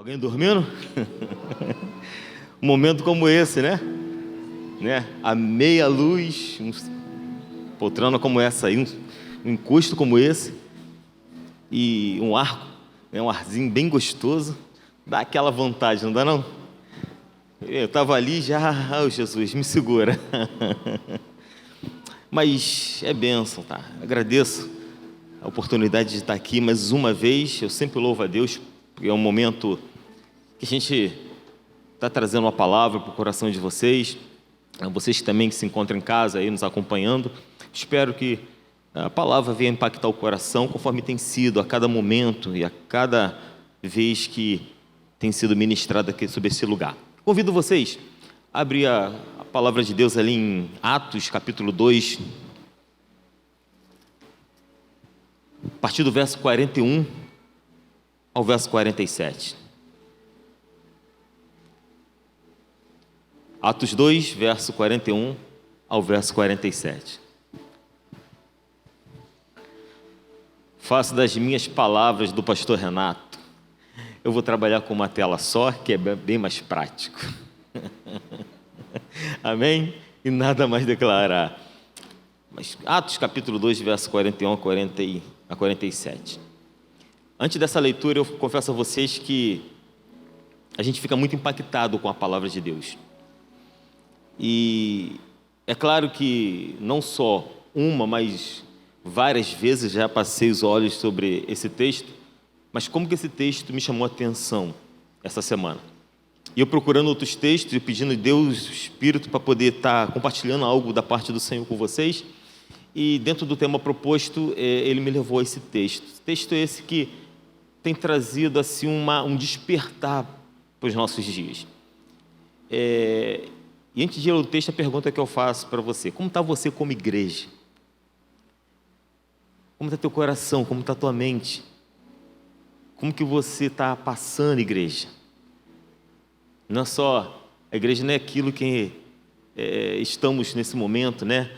Alguém dormindo? Um momento como esse, né? A meia luz, poltrona como essa aí, um encosto como esse, e um arco, um arzinho bem gostoso, dá aquela vontade, não dá não? Eu estava ali já, Jesus, me segura. Mas é bênção, tá? Agradeço a oportunidade de estar aqui mais uma vez. Eu sempre louvo a Deus, porque é um momento que a gente está trazendo uma palavra para o coração de vocês. Vocês também que se encontram em casa aí nos acompanhando. Espero que a palavra venha impactar o coração conforme tem sido a cada momento e a cada vez que tem sido ministrada aqui sobre esse lugar. Convido vocês a abrir a palavra de Deus ali em Atos, capítulo 2, a partir do verso 41 ao verso 47. Atos 2, verso 41 ao verso 47. Faço das minhas palavras do pastor Renato. Eu vou trabalhar com uma tela só, que é bem mais prático. Amém? E nada mais declarar. Mas Atos capítulo 2, verso 41 a 47. Antes dessa leitura, eu confesso a vocês que a gente fica muito impactado com a palavra de Deus. E é claro que não só uma, mas várias vezes já passei os olhos sobre esse texto, mas como que esse texto me chamou a atenção essa semana. E eu procurando outros textos e pedindo a Deus, o Espírito, para poder estar compartilhando algo da parte do Senhor com vocês. E dentro do tema proposto, ele me levou a esse texto. Texto esse que tem trazido assim um despertar para os nossos dias. E antes de ler o texto, a pergunta que eu faço para você: como está você como igreja? Como está teu coração? Como está tua mente? Como que você está passando, igreja? Não é só, a igreja não é aquilo que estamos nesse momento, né?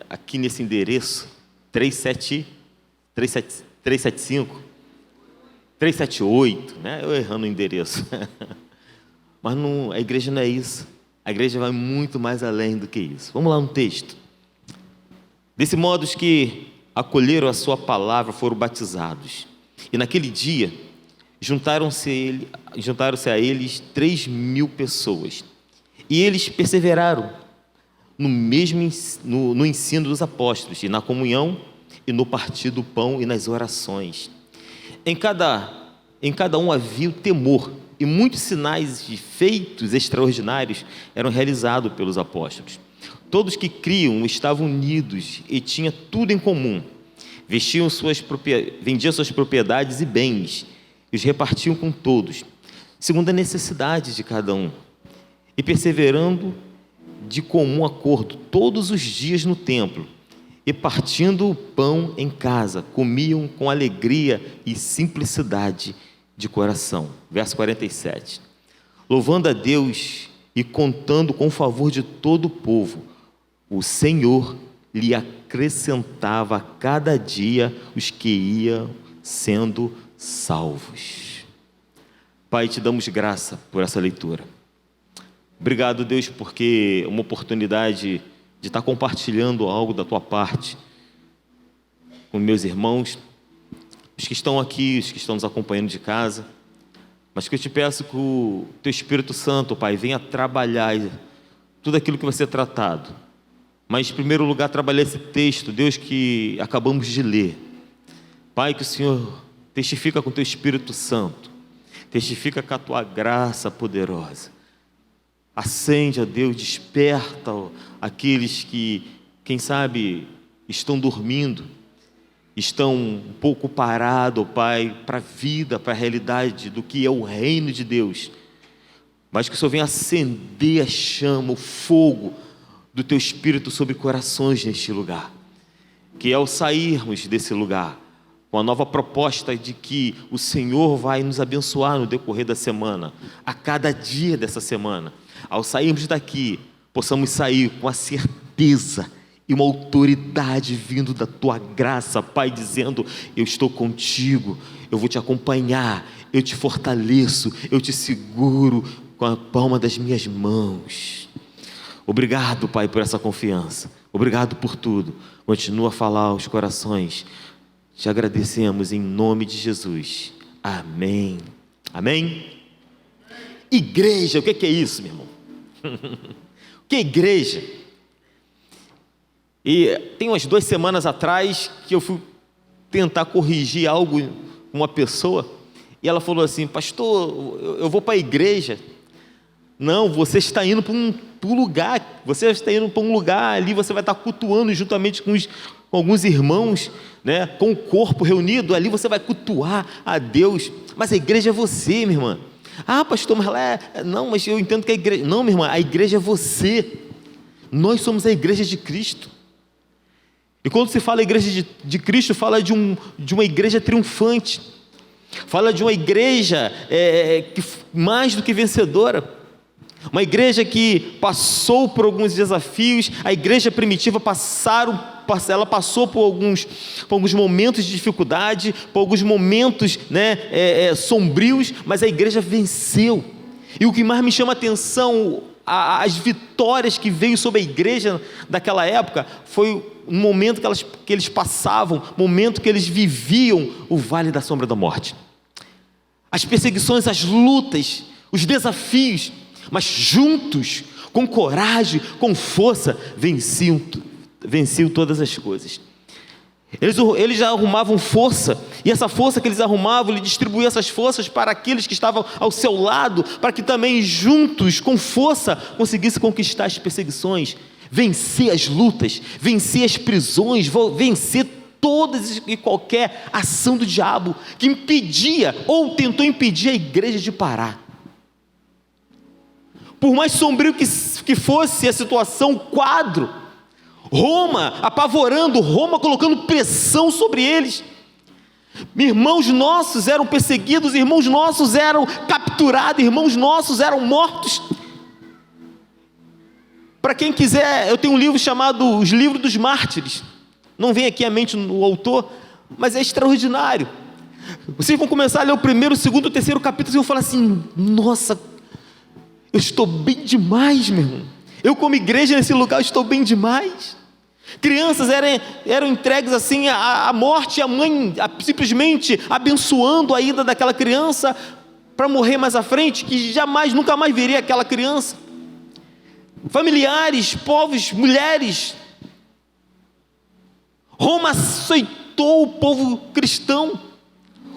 Aqui nesse endereço, 375, 378, né? Eu errando o endereço. Mas não, a igreja não é isso. A igreja vai muito mais além do que isso. Vamos lá no texto. Desse modo, os que acolheram a sua palavra foram batizados. E naquele dia, juntaram-se a eles 3.000 pessoas. E eles perseveraram no ensino dos apóstolos, e na comunhão, e no partir do pão, e nas orações. Em cada um havia o temor, e muitos sinais de feitos extraordinários eram realizados pelos apóstolos. Todos que criam estavam unidos e tinham tudo em comum. Vendiam suas propriedades e bens, e os repartiam com todos, segundo a necessidade de cada um. E perseverando de comum acordo todos os dias no templo, e partindo o pão em casa, comiam com alegria e simplicidade de coração. Verso 47. Louvando a Deus e contando com o favor de todo o povo, o Senhor lhe acrescentava a cada dia os que iam sendo salvos. Pai, te damos graça por essa leitura. Obrigado, Deus, porque uma oportunidade de estar compartilhando algo da tua parte com meus irmãos, os que estão aqui, os que estão nos acompanhando de casa, mas que eu te peço que o teu Espírito Santo, Pai, venha trabalhar tudo aquilo que vai ser tratado. Mas, em primeiro lugar, trabalhar esse texto, Deus, que acabamos de ler. Pai, que o Senhor testifica com o teu Espírito Santo, testifica com a tua graça poderosa. Acende, ó Deus, desperta aqueles que, quem sabe, estão dormindo, estão um pouco parados, Pai, para a vida, para a realidade do que é o reino de Deus. Mas que o Senhor venha acender a chama, o fogo do teu Espírito sobre corações neste lugar. Que ao sairmos desse lugar, com a nova proposta de que o Senhor vai nos abençoar no decorrer da semana, a cada dia dessa semana, ao sairmos daqui, possamos sair com a certeza e uma autoridade vindo da tua graça, Pai, dizendo: eu estou contigo, eu vou te acompanhar, eu te fortaleço, eu te seguro com a palma das minhas mãos. Obrigado, Pai, por essa confiança, obrigado por tudo. Continua a falar aos corações, te agradecemos em nome de Jesus, amém, amém. Igreja, o que é isso, meu irmão? O que é igreja? E tem umas 2 semanas atrás que eu fui tentar corrigir algo com uma pessoa, e ela falou assim: pastor, eu vou para a igreja. Não, você está indo para um lugar, você está indo para um lugar ali, você vai estar cultuando juntamente com alguns irmãos, né, com o corpo reunido, ali você vai cultuar a Deus, mas a igreja é você, minha irmã. Ah, pastor, mas lá não, mas eu entendo que a igreja... Não, minha irmã, a igreja é você. Nós somos a igreja de Cristo. E quando se fala igreja de Cristo, fala de uma igreja triunfante. Fala de uma igreja mais do que vencedora. Uma igreja que passou por alguns desafios. A igreja primitiva ela passou por alguns momentos de dificuldade, por alguns momentos, né, sombrios, mas a igreja venceu. E o que mais me chama a atenção, as vitórias que veio sobre a igreja daquela época, foi um momento que eles passavam, momento que eles viviam o vale da sombra da morte. As perseguições, as lutas, os desafios, mas juntos, com coragem, com força, venciam todas as coisas. Eles já arrumavam força, e essa força que eles arrumavam, ele distribuía essas forças para aqueles que estavam ao seu lado, para que também juntos, com força, conseguissem conquistar as perseguições, vencer as lutas, vencer as prisões, vencer todas e qualquer ação do diabo que impedia ou tentou impedir a igreja de parar. Por mais sombrio que fosse a situação, o quadro, Roma apavorando, Roma colocando pressão sobre eles. Irmãos nossos eram perseguidos, irmãos nossos eram capturados, irmãos nossos eram mortos. Para quem quiser, eu tenho um livro chamado Os Livros dos Mártires. Não vem aqui à mente o autor, mas é extraordinário. Vocês vão começar a ler o 1º, 2º, 3º capítulo e vão falar assim: nossa, eu estou bem demais, meu irmão. Eu como igreja nesse lugar estou bem demais. Crianças eram entregues assim à morte, a mãe simplesmente abençoando a ida daquela criança para morrer mais à frente, que nunca mais veria aquela criança. Familiares, povos, mulheres. Roma aceitou o povo cristão,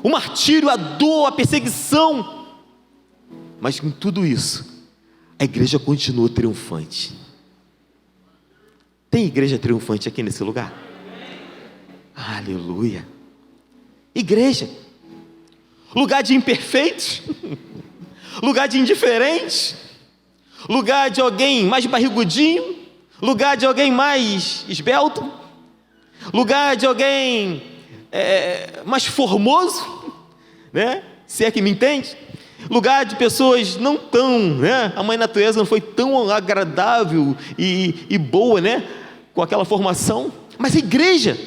o martírio, a dor, a perseguição, mas com tudo isso, a igreja continuou triunfante. Tem igreja triunfante aqui nesse lugar? Aleluia. Igreja, lugar de imperfeitos, lugar de indiferentes, lugar de alguém mais barrigudinho, lugar de alguém mais esbelto, lugar de alguém mais formoso, né? Se é que me entende. Lugar de pessoas não tão, né? A mãe natureza não foi tão agradável e boa, né? Com aquela formação. Mas a igreja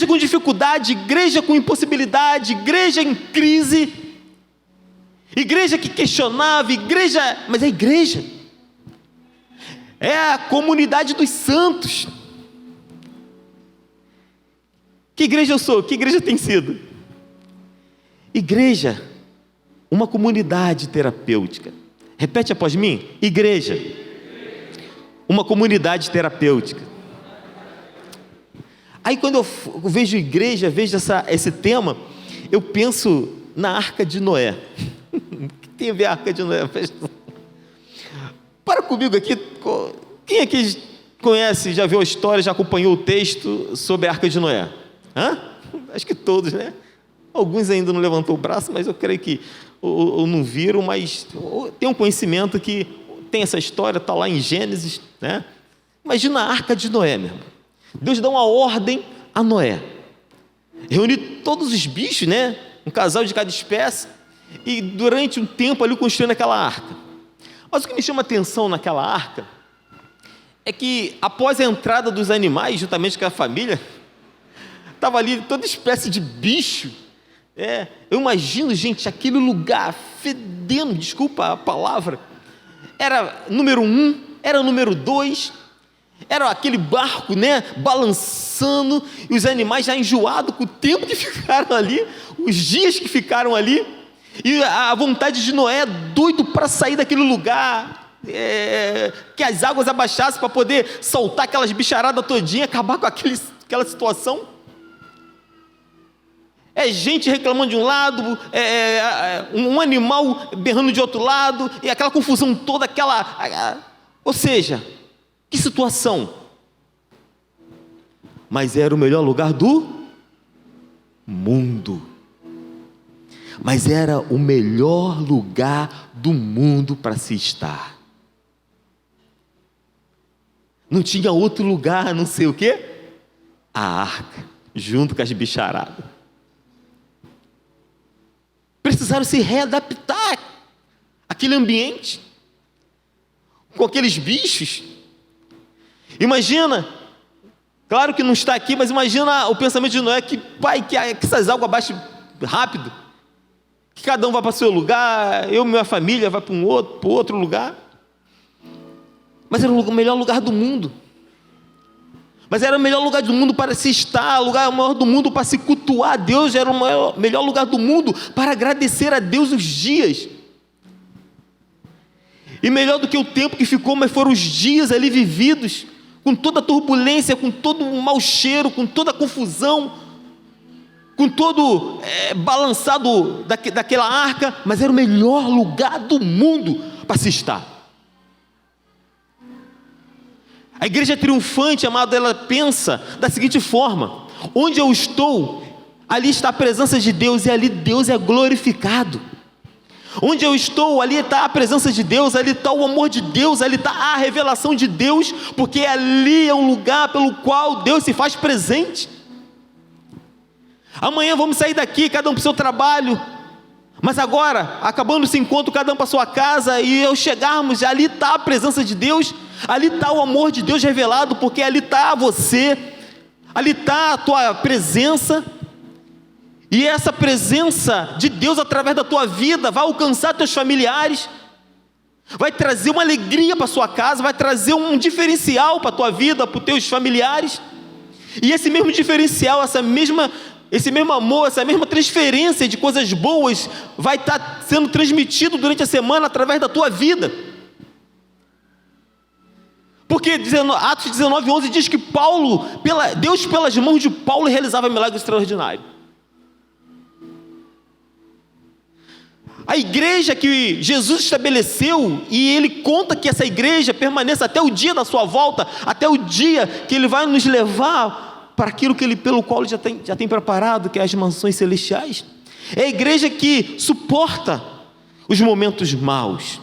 com dificuldade, igreja com impossibilidade, igreja em crise, igreja que questionava, mas a igreja é a comunidade dos santos. Que igreja eu sou? Que igreja tem sido? Igreja, uma comunidade terapêutica. Repete após mim: igreja, uma comunidade terapêutica. Aí quando eu vejo igreja, vejo esse tema, eu penso na Arca de Noé. O que tem a ver a Arca de Noé? Para comigo aqui, quem aqui conhece, já viu a história, já acompanhou o texto sobre a Arca de Noé? Acho que todos, né? Alguns ainda não levantou o braço, mas eu creio que ou não viram, mas tem um conhecimento que tem essa história, está lá em Gênesis, né? Imagina a Arca de Noé, meu irmão. Deus dá uma ordem a Noé, reunir todos os bichos, né? Um casal de cada espécie, e durante um tempo ali construindo aquela arca. Mas o que me chama a atenção naquela arca é que após a entrada dos animais, juntamente com a família, estava ali toda espécie de bicho. Eu imagino, gente, aquele lugar fedendo, desculpa a palavra, era número 1, era número 2, era aquele barco, balançando, e os animais já enjoados com o tempo que ficaram ali, os dias que ficaram ali, e a vontade de Noé, doido para sair daquele lugar, que as águas abaixassem para poder soltar aquelas bicharadas todinha, acabar com aquela situação. Gente reclamando de um lado, um animal berrando de outro lado, e aquela confusão toda, ou seja, que situação. Mas era o melhor lugar do mundo. Mas era o melhor lugar do mundo para se estar. Não tinha outro lugar, a não sei o quê? A arca, junto com as bicharadas. Precisaram se readaptar àquele ambiente, com aqueles bichos. Imagina, claro que não está aqui, mas imagina o pensamento de Noé, que essas águas baixem rápido, que cada um vai para o seu lugar, eu e minha família vai para outro lugar. Mas era o melhor lugar do mundo. Mas era o melhor lugar do mundo para se estar, o lugar maior do mundo para se cultuar a Deus, era o melhor lugar do mundo para agradecer a Deus os dias. E melhor do que o tempo que ficou, mas foram os dias ali vividos, com toda a turbulência, com todo o mau cheiro, com toda a confusão, com todo balançado daquela arca, mas era o melhor lugar do mundo para se estar. A igreja triunfante, amado, ela pensa da seguinte forma: onde eu estou, ali está a presença de Deus, e ali Deus é glorificado. Onde eu estou, ali está a presença de Deus, ali está o amor de Deus, ali está a revelação de Deus, porque ali é um lugar pelo qual Deus se faz presente. Amanhã vamos sair daqui, cada um para o seu trabalho, mas agora, acabando esse encontro, cada um para a sua casa, e ao chegarmos, ali está a presença de Deus, ali está o amor de Deus revelado, porque ali está você, ali está a tua presença, e essa presença de Deus através da tua vida vai alcançar teus familiares, vai trazer uma alegria para a sua casa, vai trazer um diferencial para a tua vida, para os teus familiares, e esse mesmo diferencial, esse mesmo amor, essa mesma transferência de coisas boas vai estar sendo transmitido durante a semana através da tua vida. Porque Atos 19:11 diz que Deus pelas mãos de Paulo realizava milagres extraordinários. A igreja que Jesus estabeleceu, e Ele conta que essa igreja permaneça até o dia da sua volta, até o dia que Ele vai nos levar para aquilo pelo qual Ele já tem preparado, que é as mansões celestiais. É a igreja que suporta os momentos maus,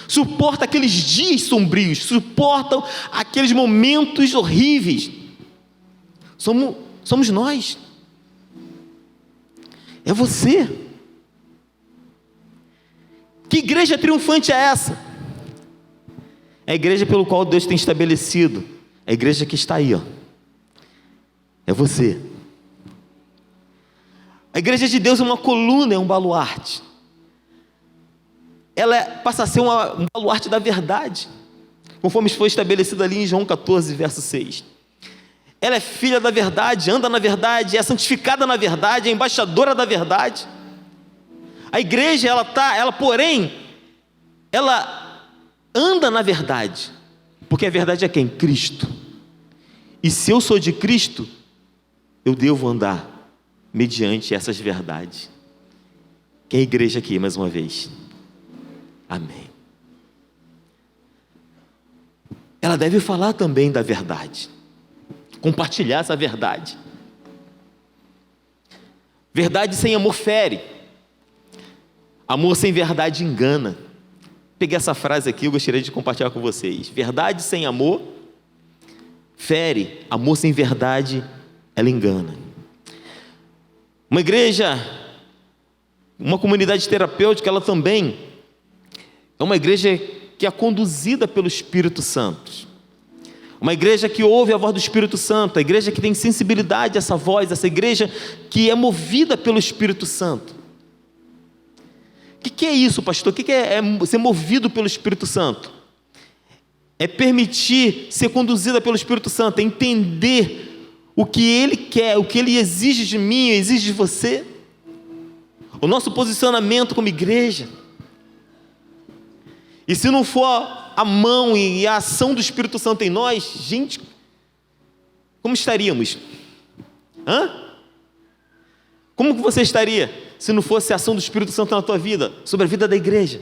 suporta aqueles dias sombrios, suporta aqueles momentos horríveis. Somos nós. É você. Que igreja triunfante é essa? É a igreja pelo qual Deus tem estabelecido. É a igreja que está aí, ó. É você. A igreja de Deus é uma coluna, é um baluarte. Ela passa a ser um baluarte da verdade, conforme foi estabelecido ali em João 14, verso 6. Ela é filha da verdade, anda na verdade, é santificada na verdade, é embaixadora da verdade. A igreja, porém, ela anda na verdade, porque a verdade é quem? Cristo. E se eu sou de Cristo, eu devo andar mediante essas verdades. Quem é a igreja aqui, mais uma vez? Amém. Ela deve falar também da verdade, compartilhar essa verdade. Verdade sem amor fere, amor sem verdade engana. Peguei essa frase aqui, eu gostaria de compartilhar com vocês. Verdade sem amor fere, amor sem verdade, ela engana. Uma igreja, uma comunidade terapêutica, ela também é uma igreja que é conduzida pelo Espírito Santo. Uma igreja que ouve a voz do Espírito Santo, a igreja que tem sensibilidade a essa voz, essa igreja que é movida pelo Espírito Santo. O que é isso, pastor? O que é ser movido pelo Espírito Santo? É permitir ser conduzida pelo Espírito Santo, é entender o que Ele quer, o que Ele exige de mim, exige de você. O nosso posicionamento como igreja. E se não for a mão e a ação do Espírito Santo em nós, gente, como estaríamos? Como que você estaria se não fosse a ação do Espírito Santo na tua vida, sobre a vida da igreja?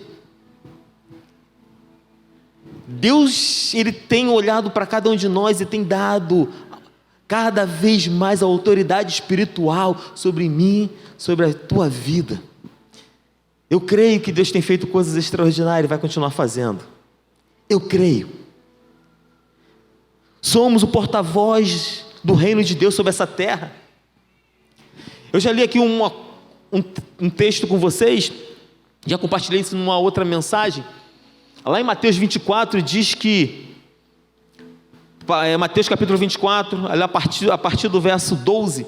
Deus, Ele tem olhado para cada um de nós e tem dado cada vez mais a autoridade espiritual sobre mim, sobre a tua vida. Eu creio que Deus tem feito coisas extraordinárias e vai continuar fazendo. Eu creio. Somos o porta-voz do reino de Deus sobre essa terra. Eu já li aqui um texto com vocês, já compartilhei isso numa outra mensagem. Lá em Mateus 24 diz que, Mateus capítulo 24, a partir do verso 12,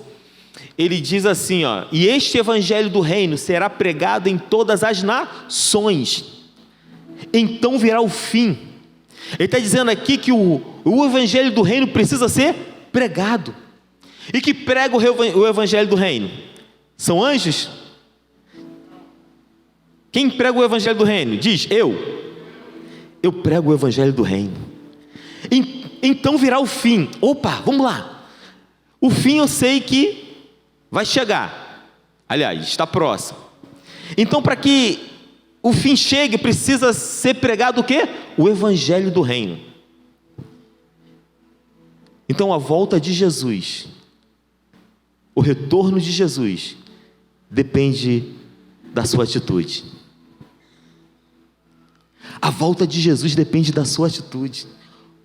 ele diz assim, e este evangelho do reino será pregado em todas as nações, então virá o fim. Ele está dizendo aqui que o evangelho do reino precisa ser pregado. E que prega o evangelho do reino? São anjos? Quem prega o evangelho do reino? Diz, eu prego o evangelho do reino. Então virá o fim. Opa, vamos lá. O fim eu sei que vai chegar. Aliás, está próximo. Então, para que o fim chegue, precisa ser pregado o quê? O evangelho do reino. Então, a volta de Jesus, o retorno de Jesus, depende da sua atitude. A volta de Jesus depende da sua atitude,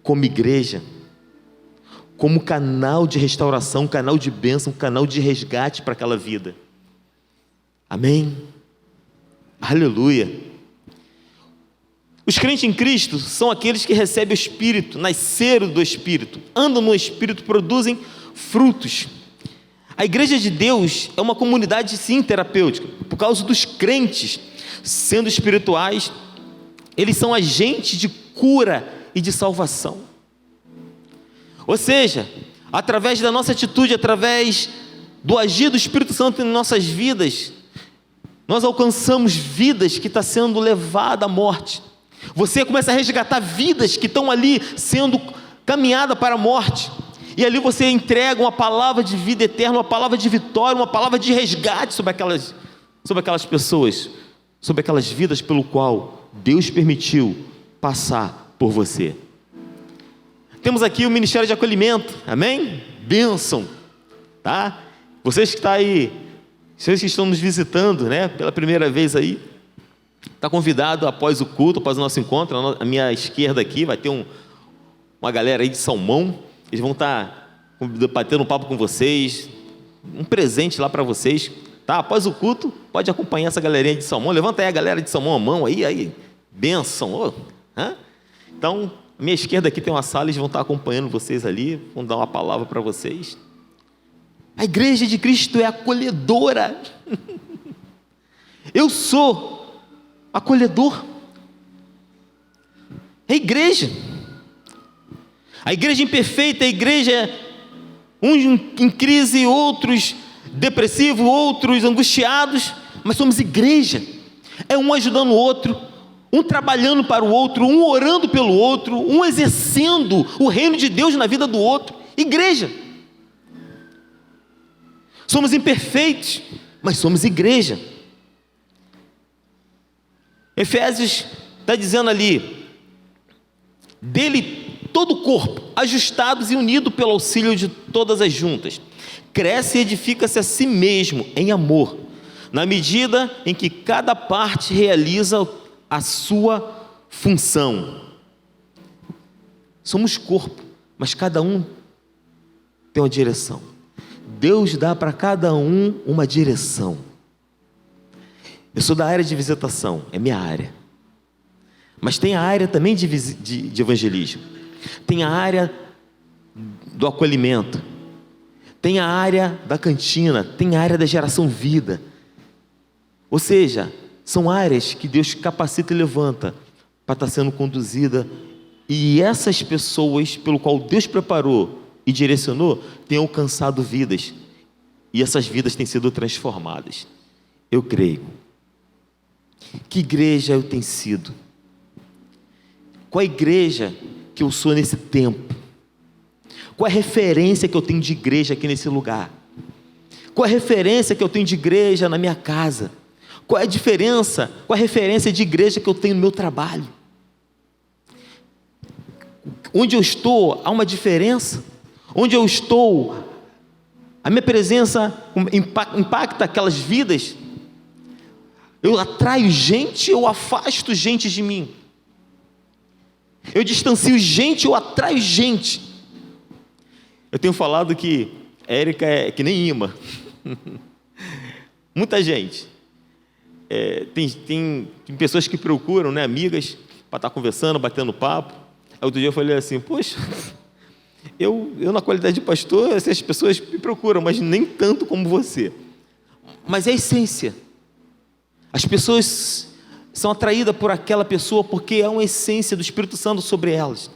como igreja, como canal de restauração, canal de bênção, canal de resgate para aquela vida. Amém? Aleluia. Os crentes em Cristo são aqueles que recebem o Espírito, nasceram do Espírito, andam no Espírito, produzem frutos. A igreja de Deus é uma comunidade, sim, terapêutica, por causa dos crentes, sendo espirituais, eles são agentes de cura e de salvação. Ou seja, através da nossa atitude, através do agir do Espírito Santo em nossas vidas, nós alcançamos vidas que estão sendo levadas à morte. Você começa a resgatar vidas que estão ali sendo caminhadas para a morte. E ali você entrega uma palavra de vida eterna, uma palavra de vitória, uma palavra de resgate sobre aquelas pessoas, sobre aquelas vidas pelo qual Deus permitiu passar por você. Temos aqui o Ministério de Acolhimento, amém? Bênção, tá? Vocês que estão aí, vocês que estão nos visitando, né, pela primeira vez aí, está convidado após o culto, após o nosso encontro, à minha esquerda aqui, vai ter uma galera aí de salmão, eles vão estar batendo um papo com vocês, um presente lá para vocês, tá? Após o culto, pode acompanhar essa galerinha de salmão, levanta aí a galera de salmão a mão aí, bênção, Então, à minha esquerda aqui tem uma sala, eles vão estar acompanhando vocês ali, vão dar uma palavra para vocês. A igreja de Cristo é acolhedora. Eu sou acolhedor. É a igreja imperfeita, a igreja, uns em crise, outros depressivos, outros angustiados, mas somos igreja. É um ajudando o outro, um trabalhando para o outro, um orando pelo outro, um exercendo o reino de Deus na vida do outro. Igreja. Somos imperfeitos, mas somos igreja. Efésios está dizendo ali, dele todo o corpo, ajustados e unidos pelo auxílio de todas as juntas, cresce e edifica-se a si mesmo em amor, na medida em que cada parte realiza a sua função. Somos corpo, mas cada um tem uma direção. Deus dá para cada um uma direção. Eu sou da área de visitação, é minha área. Mas tem a área também de evangelismo. Tem a área do acolhimento, tem a área da cantina, tem a área da geração vida. Ou seja, são áreas que Deus capacita e levanta para estar sendo conduzida, e essas pessoas pelo qual Deus preparou e direcionou, têm alcançado vidas, e essas vidas têm sido transformadas. Eu creio. Que igreja eu tenho sido? Qual a igreja que eu sou nesse tempo? Qual a referência que eu tenho de igreja aqui nesse lugar? Qual a referência que eu tenho de igreja na minha casa? Qual é a diferença? Qual a referência de igreja que eu tenho no meu trabalho? Onde eu estou, há uma diferença. Onde eu estou, a minha presença impacta aquelas vidas. Eu atraio gente, eu afasto gente de mim. Eu distancio gente, eu atraio gente. Eu tenho falado que a Érica é que nem imã. Muita gente. Tem pessoas que procuram, né, amigas, para estar conversando, batendo papo. Aí outro dia eu falei assim, poxa, eu na qualidade de pastor, as pessoas me procuram, mas nem tanto como você. Mas é a essência. As pessoas são atraídas por aquela pessoa porque há uma essência do Espírito Santo sobre elas.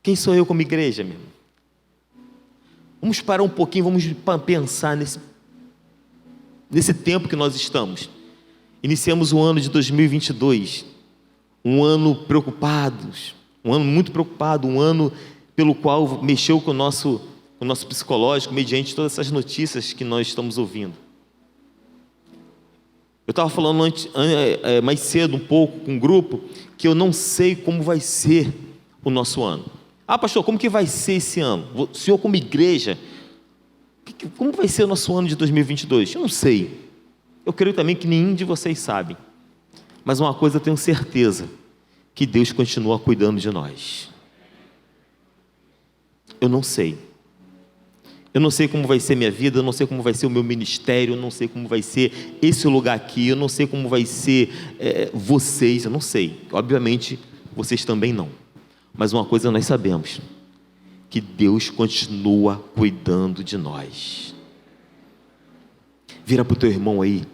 Quem sou eu como igreja, meu irmão? Vamos parar um pouquinho, vamos pensar nesse tempo que nós estamos. Iniciamos o ano de 2022, um ano preocupados, um ano muito preocupado, um ano pelo qual mexeu com o nosso psicológico, mediante todas essas notícias que nós estamos ouvindo. Eu estava falando mais cedo um pouco com um grupo, que eu não sei como vai ser o nosso ano. Ah, pastor, como que vai ser esse ano? O senhor como igreja, como vai ser o nosso ano de 2022? Eu não sei. Eu creio também que nenhum de vocês sabe. Mas uma coisa eu tenho certeza, que Deus continua cuidando de nós. Eu não sei. Eu não sei como vai ser minha vida, eu não sei como vai ser o meu ministério, eu não sei como vai ser esse lugar aqui, eu não sei como vai ser vocês, eu não sei. Obviamente, vocês também não. Mas uma coisa nós sabemos, que Deus continua cuidando de nós. Vira para o teu irmão aí,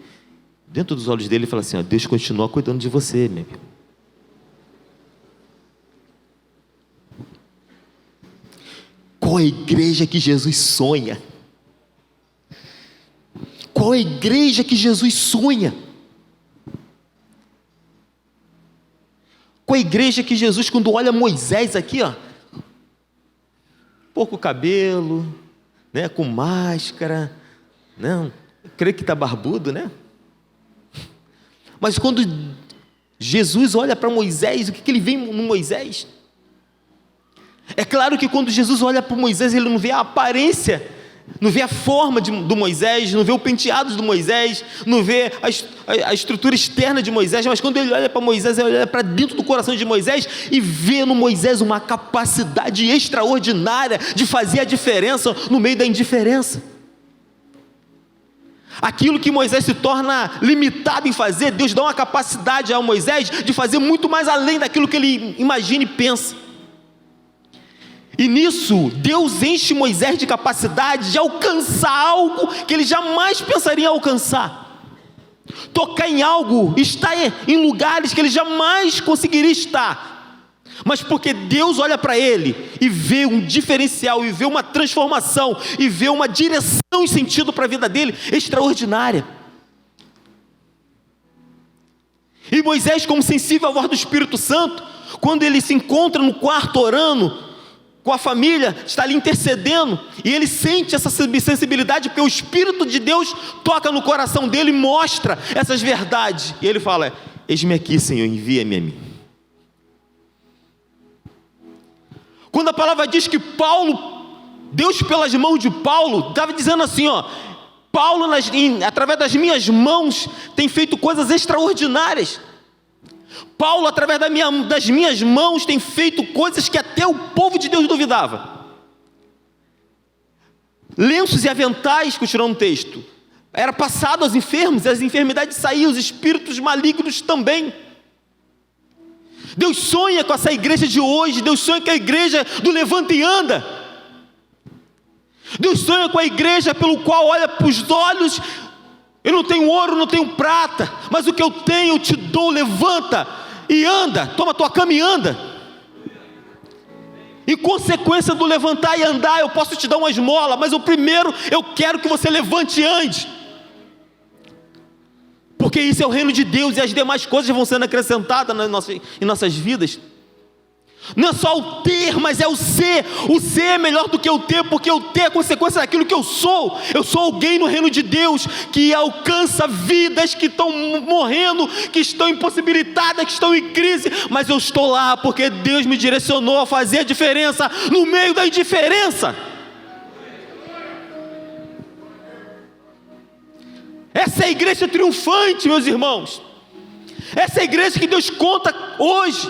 dentro dos olhos dele, e fala assim, ó, Deus continua cuidando de você, meu irmão. Qual a igreja que Jesus sonha? Qual a igreja que Jesus sonha? Qual a igreja que Jesus, quando olha Moisés aqui, ó, pouco cabelo, né, com máscara, não, creio que está barbudo, né? Mas quando Jesus olha para Moisés, o que ele vê no Moisés? É claro que quando Jesus olha para Moisés, ele não vê a aparência, não vê a forma do Moisés, não vê o penteado do Moisés, não vê a estrutura externa de Moisés, mas quando ele olha para Moisés, ele olha para dentro do coração de Moisés e vê no Moisés uma capacidade extraordinária de fazer a diferença no meio da indiferença. Aquilo que Moisés se torna limitado em fazer, Deus dá uma capacidade a Moisés de fazer muito mais além daquilo que ele imagina e pensa. E nisso, Deus enche Moisés de capacidade de alcançar algo que ele jamais pensaria em alcançar. Tocar em algo, estar em lugares que ele jamais conseguiria estar. Mas porque Deus olha para ele e vê um diferencial, e vê uma transformação, e vê uma direção e sentido para a vida dele extraordinária. E Moisés, como sensível à voz do Espírito Santo, quando ele se encontra no quarto orando, com a família, está ali intercedendo, e ele sente essa sensibilidade, porque o Espírito de Deus toca no coração dele e mostra essas verdades, e ele fala, eis-me aqui, Senhor, envia-me a mim. Quando a palavra diz que Deus pelas mãos de Paulo, estava dizendo assim, ó, Paulo, através das minhas mãos, tem feito coisas extraordinárias. Paulo, através das minhas mãos, tem feito coisas que até o povo de Deus duvidava. Lenços e aventais, continuando o texto, era passado aos enfermos, e as enfermidades saíam, os espíritos malignos também. Deus sonha com essa igreja de hoje. Deus sonha com a igreja do Levanta e Anda. Deus sonha com a igreja pelo qual olha para os olhos. Eu não tenho ouro, não tenho prata, mas o que eu tenho eu te dou. Levanta e anda, toma tua cama e anda. Em consequência do levantar e andar, eu posso te dar uma esmola, mas o primeiro eu quero que você levante e ande, porque isso é o reino de Deus, e as demais coisas vão sendo acrescentadas em nossas vidas. Não é só o ter, mas é o ser. O ser é melhor do que o ter, porque o ter é consequência daquilo que eu sou. Eu sou alguém no reino de Deus, que alcança vidas que estão morrendo, que estão impossibilitadas, que estão em crise, mas eu estou lá, porque Deus me direcionou a fazer a diferença, no meio da indiferença. Essa é a igreja triunfante, meus irmãos. Essa é a igreja que Deus conta hoje.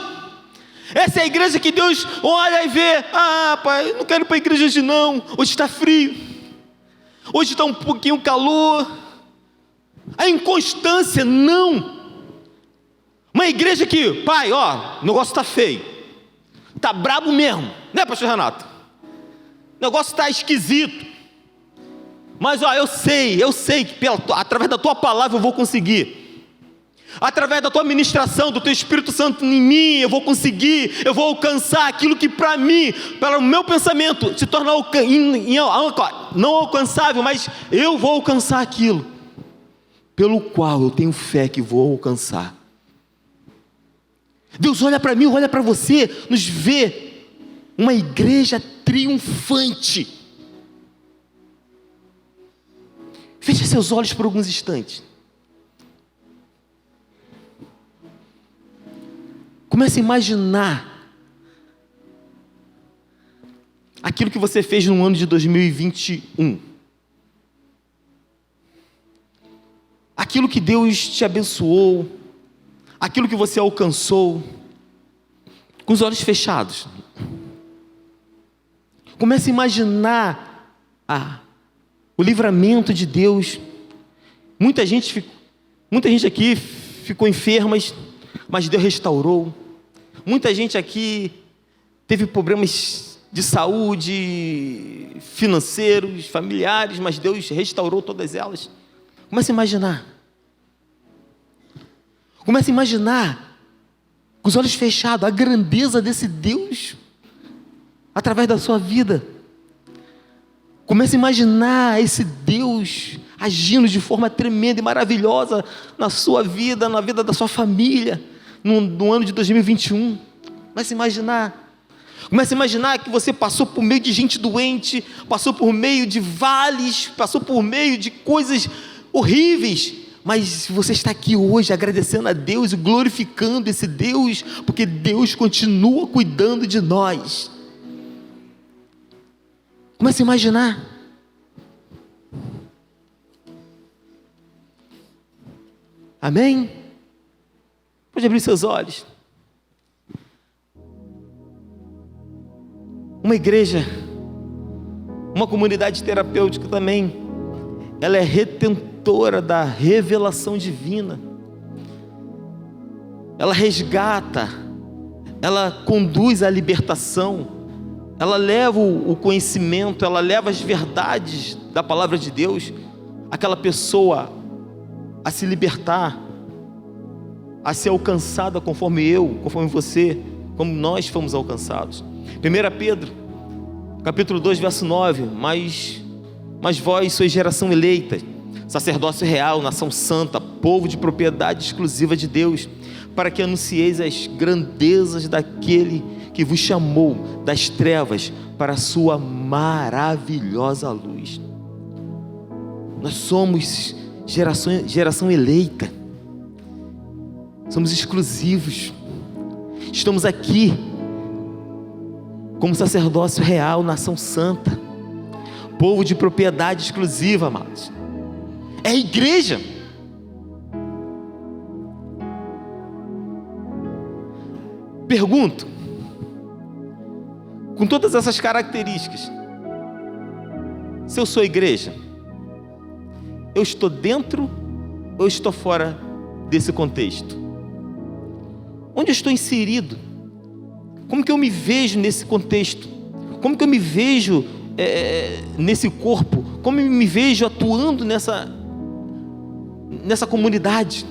Essa é a igreja que Deus olha e vê: ah, pai, não quero ir para a igreja hoje não, hoje está frio, hoje está um pouquinho calor. A inconstância, não. Uma igreja que, pai, ó, o negócio está feio, está brabo mesmo, né, pastor Renato? O negócio está esquisito, mas ó, eu sei que através da tua palavra eu vou conseguir. Através da tua ministração, do teu Espírito Santo em mim, eu vou conseguir, eu vou alcançar aquilo que para mim, para o meu pensamento, se torna não alcançável, mas eu vou alcançar aquilo, pelo qual eu tenho fé que vou alcançar. Deus olha para mim, olha para você, nos vê uma igreja triunfante. Feche seus olhos por alguns instantes. Comece a imaginar aquilo que você fez no ano de 2021. Aquilo que Deus te abençoou, aquilo que você alcançou, com os olhos fechados. Comece a imaginar o livramento de Deus. Muita gente aqui ficou enferma, mas Deus restaurou. Muita gente aqui teve problemas de saúde, financeiros, familiares, mas Deus restaurou todas elas. Comece a imaginar. Comece a imaginar, com os olhos fechados, a grandeza desse Deus através da sua vida. Comece a imaginar esse Deus agindo de forma tremenda e maravilhosa na sua vida, na vida da sua família, no ano de 2021. Comece a imaginar. Comece a imaginar que você passou por meio de gente doente, passou por meio de vales, passou por meio de coisas horríveis, mas você está aqui hoje agradecendo a Deus e glorificando esse Deus, porque Deus continua cuidando de nós. Comece a imaginar. Amém? Pode abrir seus olhos. Uma igreja, uma comunidade terapêutica também, ela é retentora da revelação divina. Ela resgata, ela conduz à libertação, ela leva o conhecimento, ela leva as verdades da palavra de Deus, aquela pessoa a se libertar, a ser alcançada conforme você, como nós fomos alcançados. 1 Pedro, capítulo 2, verso 9, mas vós sois geração eleita, sacerdócio real, nação santa, povo de propriedade exclusiva de Deus, para que anuncieis as grandezas daquele que vos chamou das trevas para a sua maravilhosa luz. Nós somos geração eleita, somos exclusivos, estamos aqui como sacerdócio real, nação santa, povo de propriedade exclusiva, amados. É a igreja. Pergunto, com todas essas características, se eu sou igreja, eu estou dentro ou estou fora desse contexto? Onde eu estou inserido? Como que eu me vejo nesse contexto? Como que eu me vejo nesse corpo? Como eu me vejo atuando nessa comunidade?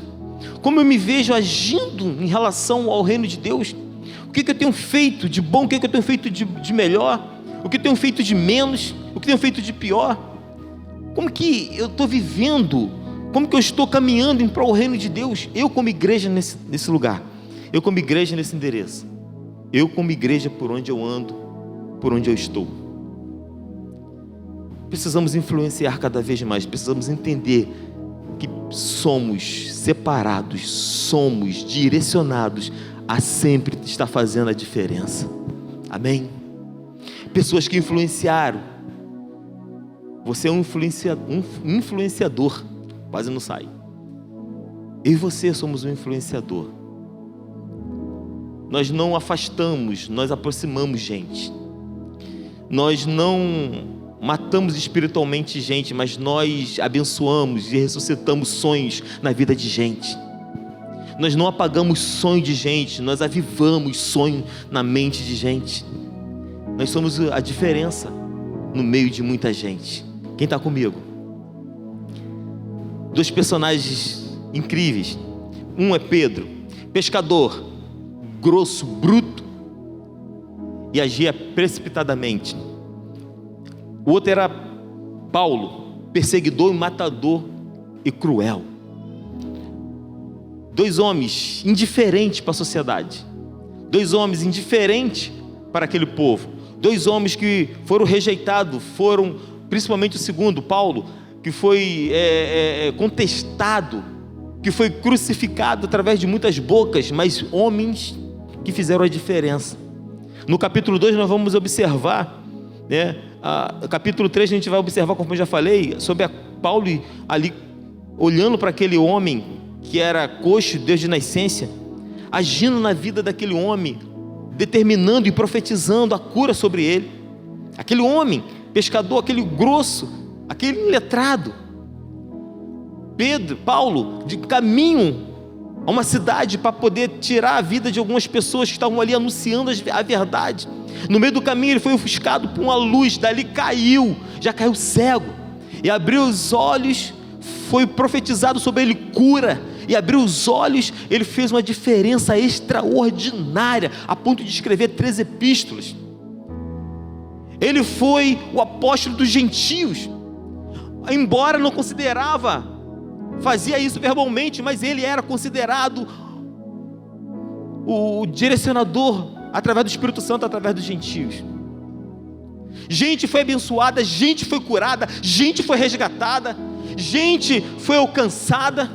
Como eu me vejo agindo em relação ao reino de Deus? O que eu tenho feito de bom? O que eu tenho feito de melhor? O que eu tenho feito de menos? O que eu tenho feito de pior? Como que eu estou vivendo? Como que eu estou caminhando em prol do reino de Deus? Eu como igreja nesse lugar. Eu como igreja nesse endereço. Eu como igreja por onde eu ando, por onde eu estou. Precisamos influenciar cada vez mais. Precisamos entender que somos separados, somos direcionados a sempre estar fazendo a diferença. Amém? Pessoas que influenciaram. Você é um influenciador. Quase não sai. Eu e você somos um influenciador. Nós não afastamos, nós aproximamos gente. Nós não matamos espiritualmente gente, mas nós abençoamos e ressuscitamos sonhos na vida de gente. Nós não apagamos sonho de gente, nós avivamos sonho na mente de gente. Nós somos a diferença no meio de muita gente. Quem está comigo? Dois personagens incríveis. Um é Pedro, pescador, grosso, bruto, e agia precipitadamente. O outro era Paulo, perseguidor e matador e cruel. Dois homens indiferentes para a sociedade. Dois homens indiferentes para aquele povo. Dois homens que foram rejeitados, principalmente o segundo, Paulo, que foi contestado, que foi crucificado através de muitas bocas, mas homens que fizeram a diferença. No capítulo 2 nós vamos observar, no capítulo 3 a gente vai observar, como eu já falei, sobre Paulo ali olhando para aquele homem que era coxo desde nascença, agindo na vida daquele homem, determinando e profetizando a cura sobre ele. Aquele homem, pescador, aquele grosso, aquele letrado. Paulo, de caminho a uma cidade para poder tirar a vida de algumas pessoas que estavam ali anunciando a verdade. No meio do caminho ele foi ofuscado por uma luz, dali já caiu cego, e abriu os olhos, foi profetizado sobre ele cura, e abriu os olhos, ele fez uma diferença extraordinária, a ponto de escrever 3 epístolas. Ele foi o apóstolo dos gentios, embora não fazia isso verbalmente, mas ele era considerado o direcionador através do Espírito Santo, através dos gentios. Gente foi abençoada, gente foi curada, gente foi resgatada, gente foi alcançada,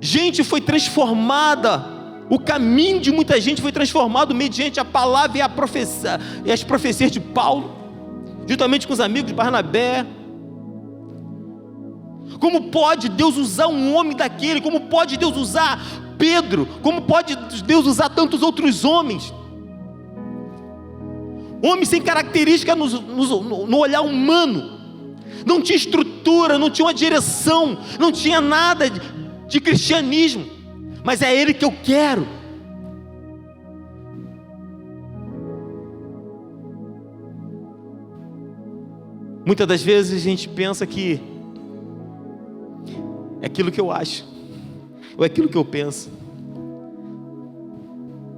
gente foi transformada. O caminho de muita gente foi transformado mediante a palavra e as profecias de Paulo, juntamente com os amigos de Barnabé. Como pode Deus usar um homem daquele? Como pode Deus usar Pedro? Como pode Deus usar tantos outros homens? Homens sem característica no olhar humano. Não tinha estrutura, não tinha uma direção, não tinha nada de cristianismo. Mas é ele que eu quero. Muitas das vezes a gente pensa que é aquilo que eu acho, ou é aquilo que eu penso.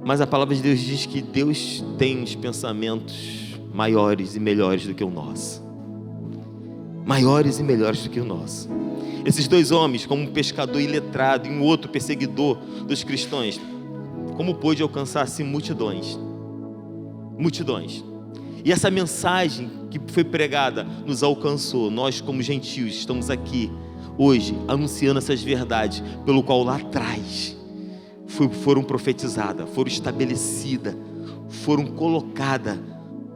Mas a palavra de Deus diz que Deus tem os pensamentos maiores e melhores do que o nosso. Maiores e melhores do que o nosso. Esses dois homens, como um pescador iletrado e um outro perseguidor dos cristãos, como pôde alcançar assim multidões? Multidões. E essa mensagem que foi pregada nos alcançou. Nós, como gentios, estamos aqui hoje anunciando essas verdades, pelo qual lá atrás foram profetizadas, foram estabelecidas, foram colocadas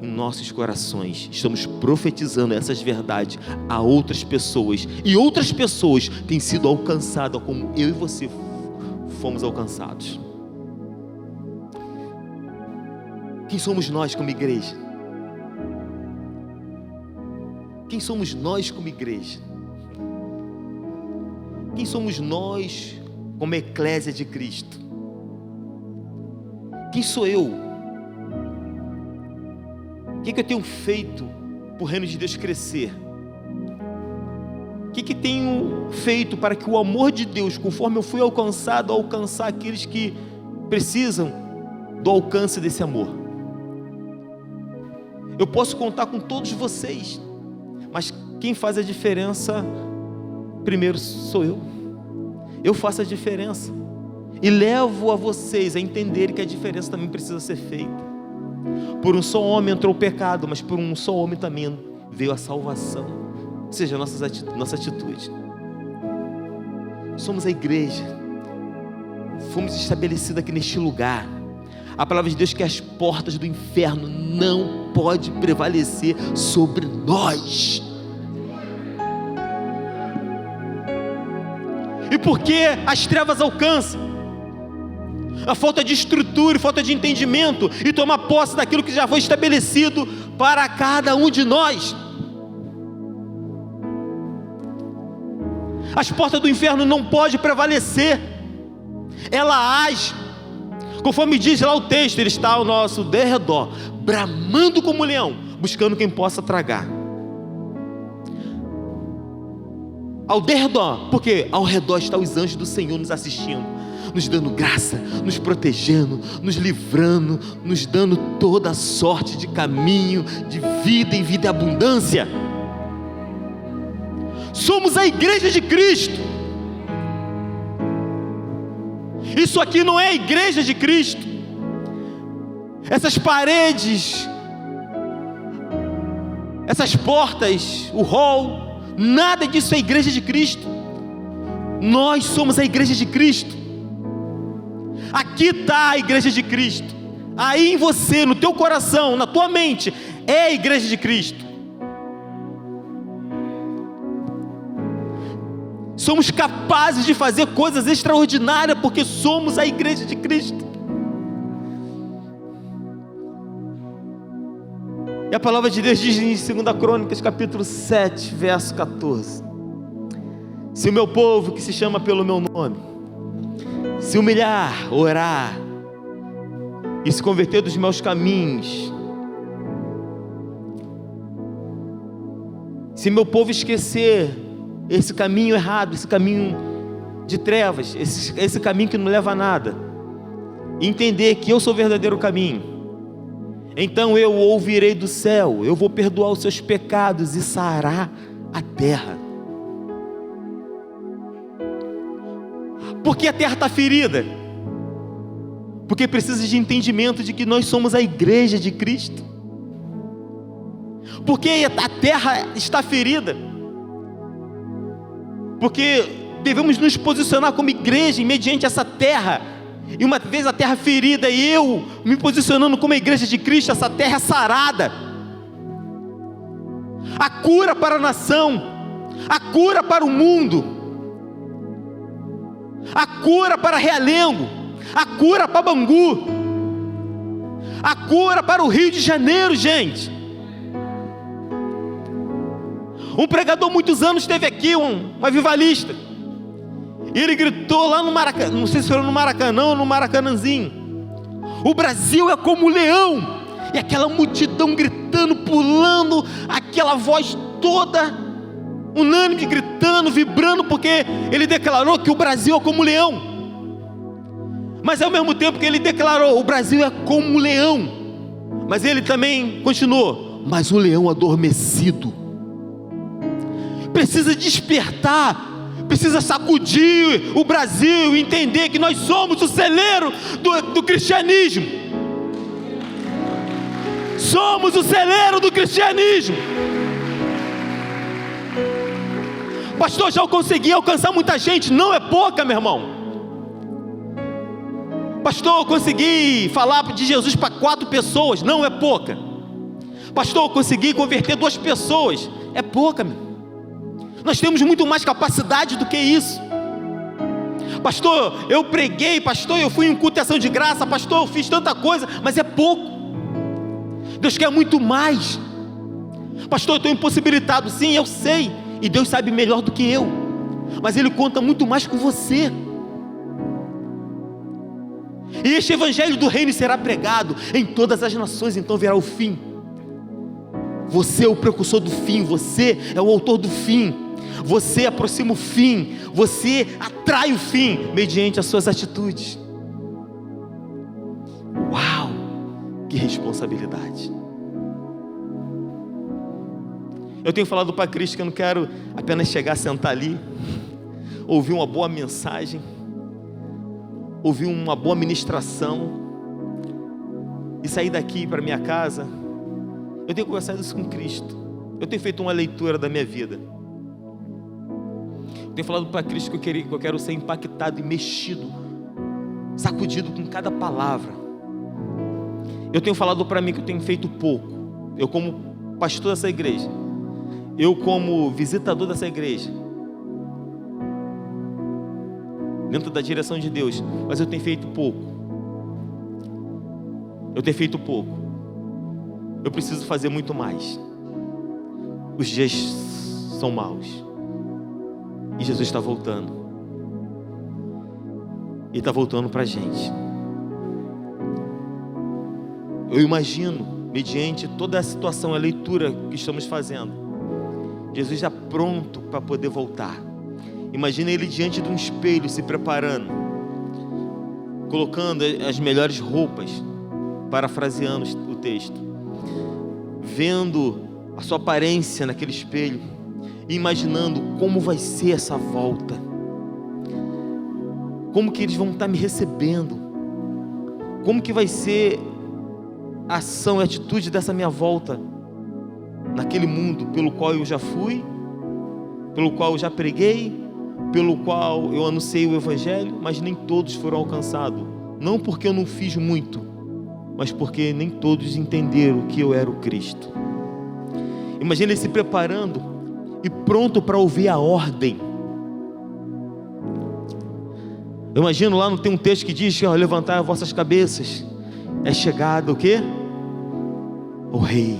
em nossos corações. Estamos profetizando essas verdades a outras pessoas, e outras pessoas têm sido alcançadas como eu e você fomos alcançados. Quem somos nós como igreja? Quem somos nós como igreja? Quem somos nós como eclésia de Cristo. Quem sou eu? O que eu tenho feito para o reino de Deus crescer? O que tenho feito para que o amor de Deus, conforme eu fui alcançado, alcançar aqueles que precisam do alcance desse amor? Eu posso contar com todos vocês, mas quem faz a diferença primeiro sou eu. Eu faço a diferença e levo a vocês a entenderem que a diferença também precisa ser feita. Por um só homem entrou o pecado, mas por um só homem também veio a salvação. Seja nossa atitude. Somos a igreja, fomos estabelecidos aqui neste lugar. A palavra de Deus diz que as portas do inferno não podem prevalecer sobre nós. E por que as trevas alcançam? A falta de estrutura, falta de entendimento e tomar posse daquilo que já foi estabelecido para cada um de nós. As portas do inferno não podem prevalecer. Ela age, conforme diz lá o texto, ele está ao nosso derredor, bramando como leão, buscando quem possa tragar. Ao derredor, porque ao redor estão os anjos do Senhor nos assistindo, nos dando graça, nos protegendo, nos livrando, nos dando toda sorte de caminho, de vida em vida e abundância. Somos a igreja de Cristo. Isso aqui não é a igreja de Cristo. Essas paredes, essas portas, o hall, nada disso é a igreja de Cristo. Nós somos a igreja de Cristo. Aqui está a igreja de Cristo. Aí em você, no teu coração, na tua mente, é a igreja de Cristo. Somos capazes de fazer coisas extraordinárias porque somos a igreja de Cristo. E a palavra de Deus diz em 2 Crônicas, capítulo 7, verso 14: se o meu povo, que se chama pelo meu nome, se humilhar, orar e se converter dos meus caminhos, se meu povo esquecer esse caminho errado, esse caminho de trevas, esse caminho que não leva a nada, e entender que eu sou o verdadeiro caminho, então eu ouvirei do céu, eu vou perdoar os seus pecados e sarar a terra. Por que a terra está ferida? Porque precisa de entendimento de que nós somos a igreja de Cristo. Por que a terra está ferida? Porque devemos nos posicionar como igreja mediante essa terra. E uma vez a terra ferida, e eu me posicionando como a igreja de Cristo, essa terra é sarada. A cura para a nação, a cura para o mundo, a cura para Realengo, a cura para Bangu, a cura para o Rio de Janeiro, gente. Um pregador muitos anos esteve aqui, um avivalista, e ele gritou lá no Maracanã, não sei se foi no Maracanã ou no Maracanãzinho: o Brasil é como um leão. E aquela multidão gritando, pulando, aquela voz toda unânime, gritando, vibrando, porque ele declarou que o Brasil é como um leão. Mas ao mesmo tempo que ele declarou, o Brasil é como um leão, mas ele também continuou: mas um leão adormecido. Precisa despertar, precisa sacudir o Brasil, entender que nós somos o celeiro do cristianismo. Somos o celeiro do cristianismo. Pastor, já consegui alcançar muita gente. Não é pouca, meu irmão. Pastor, eu consegui falar de Jesus para 4 pessoas. Não é pouca. Pastor, eu consegui converter 2 pessoas. É pouca, meu. Nós temos muito mais capacidade do que isso. Pastor, eu preguei. Pastor, eu fui em culto de ação de graça. Pastor, eu fiz tanta coisa, mas é pouco. Deus quer muito mais. Pastor, eu estou impossibilitado. Sim, eu sei. E Deus sabe melhor do que eu. Mas Ele conta muito mais com você. E este evangelho do reino será pregado em todas as nações, então virá o fim. Você é o precursor do fim, você é o autor do fim, você aproxima o fim, você atrai o fim mediante as suas atitudes. Uau, que responsabilidade! Eu tenho falado para Cristo que eu não quero apenas chegar, sentar ali, ouvir uma boa mensagem, ouvir uma boa ministração e sair daqui para minha casa. Eu tenho conversado isso com Cristo. Eu tenho feito uma leitura da minha vida. Eu tenho falado para Cristo que eu quero ser impactado e mexido, sacudido com cada palavra. Eu tenho falado para mim que eu tenho feito pouco. Eu como pastor dessa igreja, eu como visitador dessa igreja, dentro da direção de Deus, mas eu tenho feito pouco. Eu tenho feito pouco. Eu preciso fazer muito mais. Os dias são maus e Jesus está voltando. E está voltando para a gente. Eu imagino, mediante toda a situação, a leitura que estamos fazendo, Jesus já pronto para poder voltar. Imagina ele diante de um espelho, se preparando, colocando as melhores roupas, parafraseando o texto, vendo a sua aparência naquele espelho e imaginando como vai ser essa volta, como que eles vão estar me recebendo, como que vai ser a ação e a atitude dessa minha volta naquele mundo pelo qual eu já fui, pelo qual eu já preguei, pelo qual eu anunciei o evangelho, mas nem todos foram alcançados. Não porque eu não fiz muito, mas porque nem todos entenderam que eu era o Cristo. Imagina ele se preparando e pronto para ouvir a ordem. Eu imagino lá, tem um texto que diz que levantai as vossas cabeças, é chegado o quê? O Rei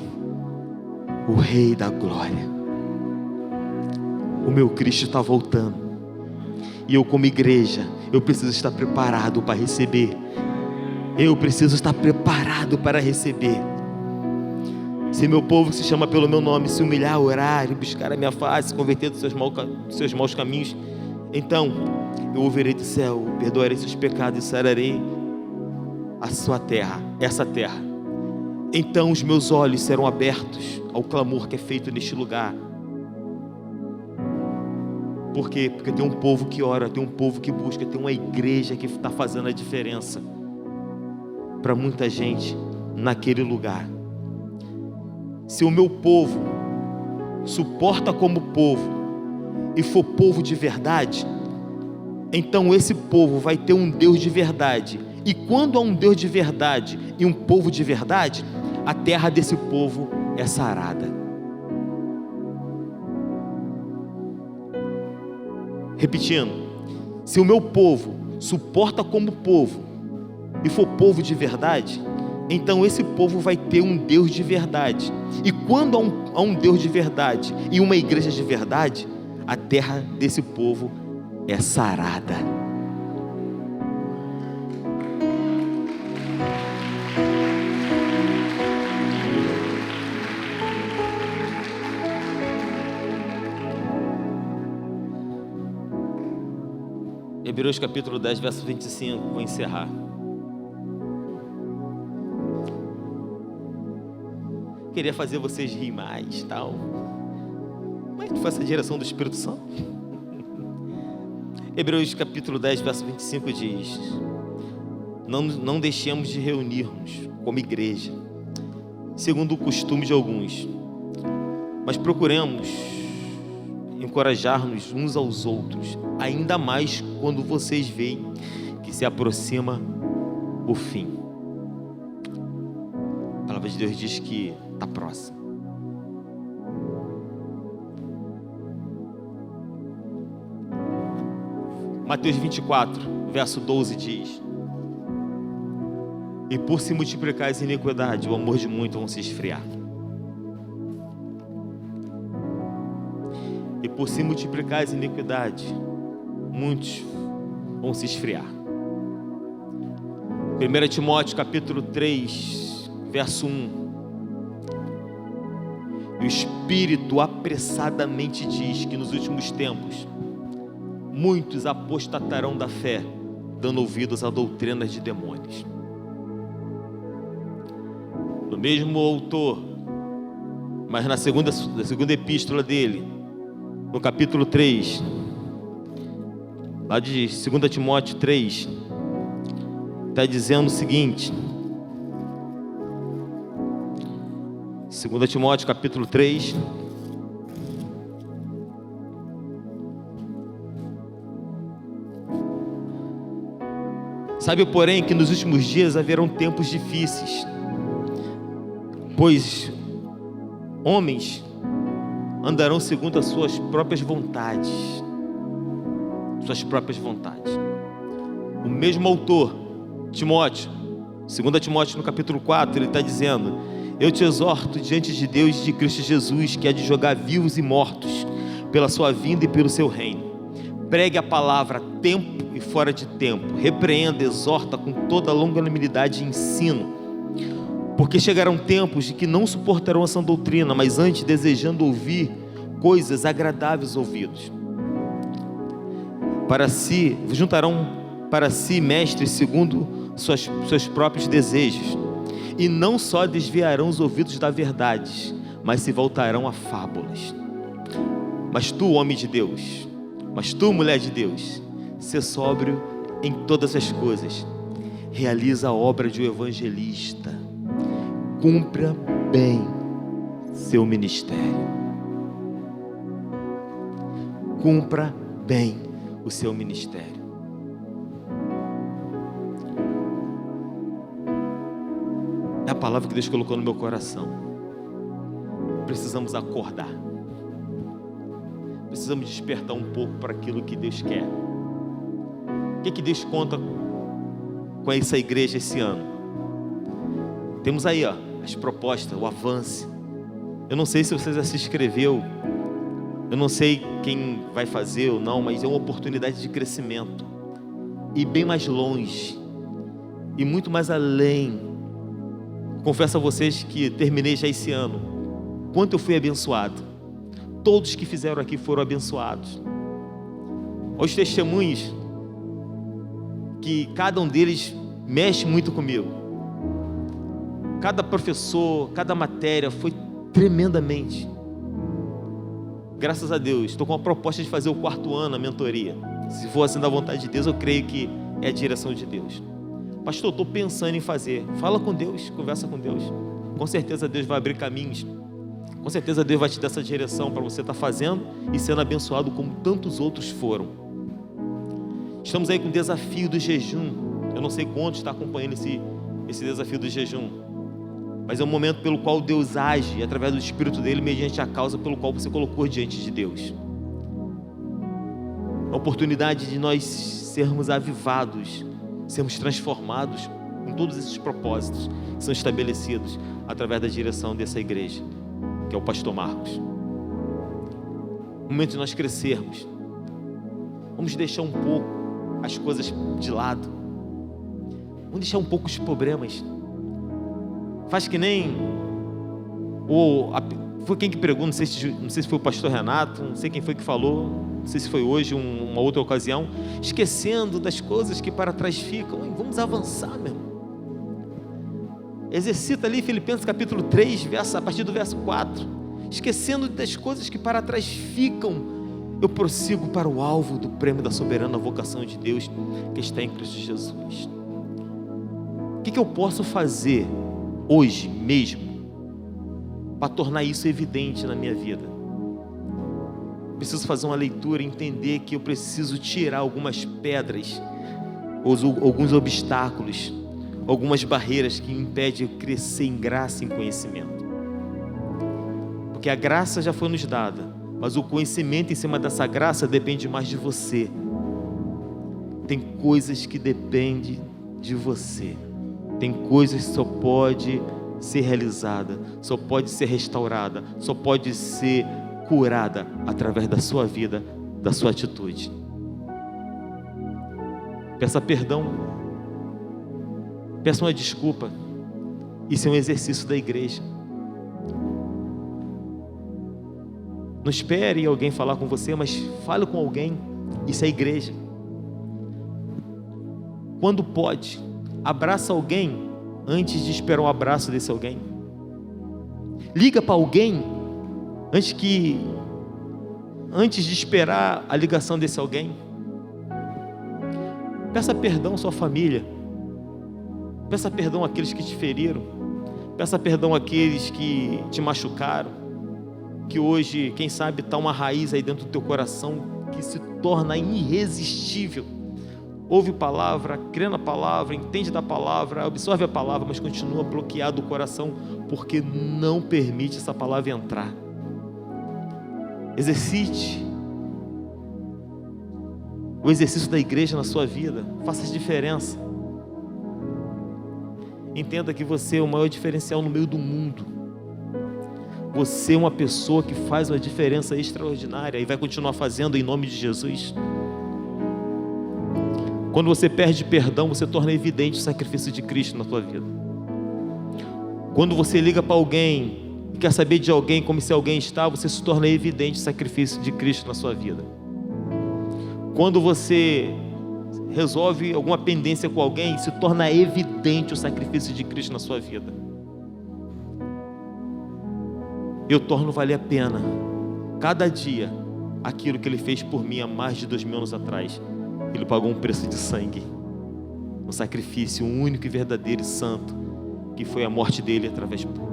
da glória. O meu Cristo está voltando. E eu como igreja, eu preciso estar preparado para receber. Eu preciso estar preparado para receber. Se meu povo que se chama pelo meu nome se humilhar, orar e buscar a minha face, se converter dos seus maus caminhos, então eu ouvirei do céu, perdoarei seus pecados e sararei a sua terra, essa terra. Então os meus olhos serão abertos ao clamor que é feito neste lugar. Por quê? Porque tem um povo que ora, tem um povo que busca, tem uma igreja que está fazendo a diferença para muita gente naquele lugar. Se o meu povo suporta como povo e for povo de verdade, então esse povo vai ter um Deus de verdade. E quando há um Deus de verdade e um povo de verdade, a terra desse povo é sarada. Repetindo, se o meu povo suporta como povo e for povo de verdade, então esse povo vai ter um Deus de verdade. E quando há um Deus de verdade e uma igreja de verdade, a terra desse povo é sarada. Hebreus capítulo 10, verso 25, vou encerrar. Queria fazer vocês rir mais, tal, mas não foi essa a direção do Espírito Santo. Hebreus capítulo 10, verso 25 diz: não deixemos de reunirmos como igreja, segundo o costume de alguns, mas procuremos encorajar-nos uns aos outros, ainda mais quando vocês veem que se aproxima o fim. A palavra de Deus diz que está próximo. Mateus 24, verso 12 diz: e por se multiplicar as iniquidades, o amor de muitos vão se esfriar. E por se multiplicar as iniquidades, muitos vão se esfriar. 1 Timóteo capítulo 3, verso 1. O Espírito apressadamente diz que nos últimos tempos muitos apostatarão da fé, dando ouvidos a doutrinas de demônios. Do mesmo autor, mas na segunda epístola dele, no capítulo 3, lá de 2 Timóteo 3, está dizendo o seguinte, 2 Timóteo capítulo 3, sabe, porém, que nos últimos dias haverão tempos difíceis, pois homens andarão segundo as suas próprias vontades. O mesmo autor, Timóteo, 2 Timóteo no capítulo 4, ele está dizendo: eu te exorto diante de Deus e de Cristo Jesus, que há de julgar vivos e mortos, pela sua vinda e pelo seu reino. Pregue a palavra a tempo e fora de tempo, repreenda, exorta com toda longanimidade e ensino, porque chegarão tempos de que não suportarão a sã doutrina, mas antes desejando ouvir coisas agradáveis aos ouvidos. Juntarão para si mestres segundo seus próprios desejos, e não só desviarão os ouvidos da verdade, mas se voltarão a fábulas. Mas tu, homem de Deus, mulher de Deus, sê sóbrio em todas as coisas, realiza a obra de um evangelista, cumpra bem seu ministério. Cumpra bem o seu ministério. É a palavra que Deus colocou no meu coração. Precisamos acordar. Precisamos despertar um pouco para aquilo que Deus quer. O que Deus conta com essa igreja esse ano? Temos aí, as propostas, o avanço. Eu não sei se você já se inscreveu. Eu não sei quem vai fazer ou não, mas é uma oportunidade de crescimento. E bem mais longe. E muito mais além. Confesso a vocês que terminei já esse ano. Quanto eu fui abençoado. Todos que fizeram aqui foram abençoados. Os testemunhos, que cada um deles mexe muito comigo. Cada professor, cada matéria foi tremendamente. Graças a Deus, estou com a proposta de fazer o 4º ano, a mentoria. Se for assim da vontade de Deus, eu creio que é a direção de Deus. Pastor, estou pensando em fazer. Fala com Deus, conversa com Deus. Com certeza Deus vai abrir caminhos. Com certeza Deus vai te dar essa direção para você estar fazendo e sendo abençoado como tantos outros foram. Estamos aí com o desafio do jejum. Eu não sei quantos está acompanhando esse desafio do jejum, mas é um momento pelo qual Deus age através do Espírito dele, mediante a causa pelo qual você colocou diante de Deus. A oportunidade de nós sermos avivados, sermos transformados em todos esses propósitos que são estabelecidos através da direção dessa igreja, que é o pastor Marcos. O momento de nós crescermos. Vamos deixar um pouco as coisas de lado. Vamos deixar um pouco os problemas. Faz que nem foi quem que pregou, não sei se foi o pastor Renato, não sei quem foi que falou, não sei se foi hoje, uma outra ocasião, esquecendo das coisas que para trás ficam. Vamos avançar, meu irmão. Exercita ali Filipenses capítulo 3, a partir do verso 4. Esquecendo das coisas que para trás ficam, eu prossigo para o alvo do prêmio da soberana vocação de Deus que está em Cristo Jesus. O que eu posso fazer hoje mesmo para tornar isso evidente na minha vida? Preciso fazer uma leitura e entender que eu preciso tirar algumas pedras, alguns obstáculos, algumas barreiras que impedem eu crescer em graça e em conhecimento. Porque a graça já foi nos dada, mas o conhecimento em cima dessa graça depende mais de você. Tem coisas que dependem de você. Tem coisas que só pode ser realizada, só pode ser restaurada, só pode ser curada através da sua vida, da sua atitude. Peça perdão. Peça uma desculpa. Isso é um exercício da igreja. Não espere alguém falar com você, mas fale com alguém. Isso é igreja. Quando pode, abraça alguém antes de esperar um abraço desse alguém. Liga para alguém antes de esperar a ligação desse alguém. Peça perdão à sua família. Peça perdão àqueles que te feriram. Peça perdão àqueles que te machucaram. Que hoje, quem sabe, está uma raiz aí dentro do teu coração que se torna irresistível. Ouve a palavra, crê na palavra, entende da palavra, absorve a palavra, mas continua bloqueado o coração, porque não permite essa palavra entrar. Exercite o exercício da igreja na sua vida. Faça a diferença. Entenda que você é o maior diferencial no meio do mundo. Você é uma pessoa que faz uma diferença extraordinária e vai continuar fazendo em nome de Jesus. Quando você perde perdão, você torna evidente o sacrifício de Cristo na tua vida. Quando você liga para alguém e quer saber de alguém como se alguém está, você se torna evidente o sacrifício de Cristo na sua vida. Quando você resolve alguma pendência com alguém, se torna evidente o sacrifício de Cristo na sua vida. Eu torno valer a pena cada dia aquilo que Ele fez por mim há mais de 2000 anos atrás. Ele pagou um preço de sangue, um sacrifício único e verdadeiro e santo, que foi a morte dele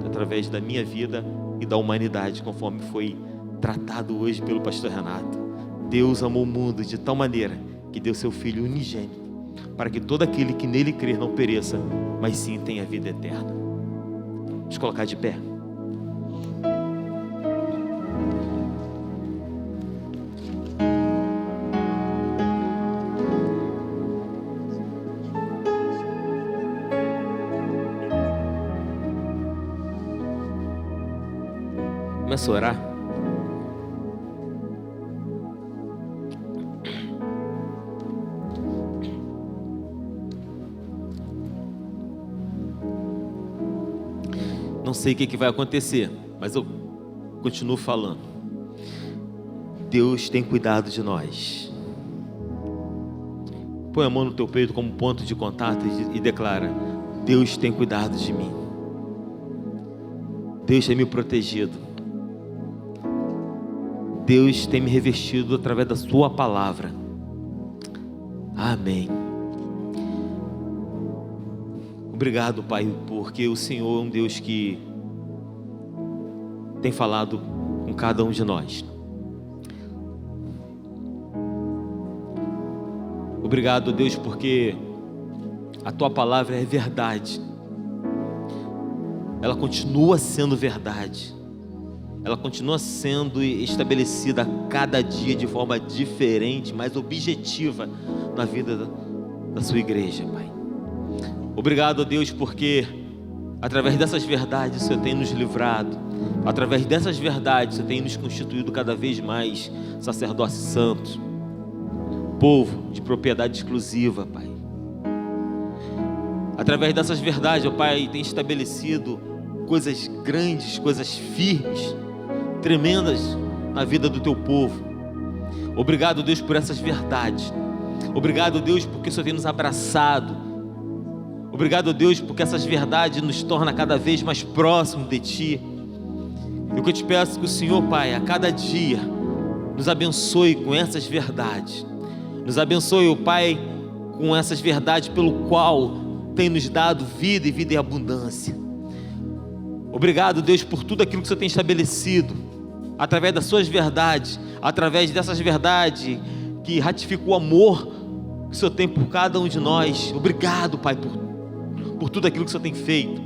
através da minha vida e da humanidade, conforme foi tratado hoje pelo pastor Renato. Deus amou o mundo de tal maneira que deu seu Filho unigênito, para que todo aquele que nele crer não pereça, mas sim tenha vida eterna. Vamos colocar de pé. Começa a orar. Não sei o que vai acontecer, mas eu continuo falando. Deus tem cuidado de nós. Põe a mão no teu peito como ponto de contato e declara: Deus tem cuidado de mim. Deus tem me protegido. Deus tem me revestido através da sua palavra. Amém. Obrigado, Pai, porque o Senhor é um Deus que tem falado com cada um de nós. Obrigado, Deus, porque a tua palavra é verdade. Ela continua sendo verdade. Ela continua sendo estabelecida a cada dia de forma diferente, mais objetiva na vida da sua igreja, Pai. Obrigado, Deus, porque através dessas verdades o Senhor tem nos livrado. Através dessas verdades o Senhor tem nos constituído cada vez mais sacerdócio santo, povo de propriedade exclusiva, Pai. Através dessas verdades, ó Pai, tem estabelecido coisas grandes, coisas firmes, tremendas na vida do teu povo. Obrigado, Deus, por essas verdades. Obrigado, Deus, porque o Senhor tem nos abraçado. Obrigado, Deus, porque essas verdades nos tornam cada vez mais próximos de Ti. Eu te peço que o Senhor, Pai, a cada dia nos abençoe com essas verdades. Nos abençoe, ó Pai, com essas verdades pelo qual tem nos dado vida e vida em abundância. Obrigado, Deus, por tudo aquilo que o Senhor tem estabelecido através das suas verdades, através dessas verdades que ratificam o amor que o Senhor tem por cada um de nós. Obrigado, Pai, por tudo aquilo que o Senhor tem feito,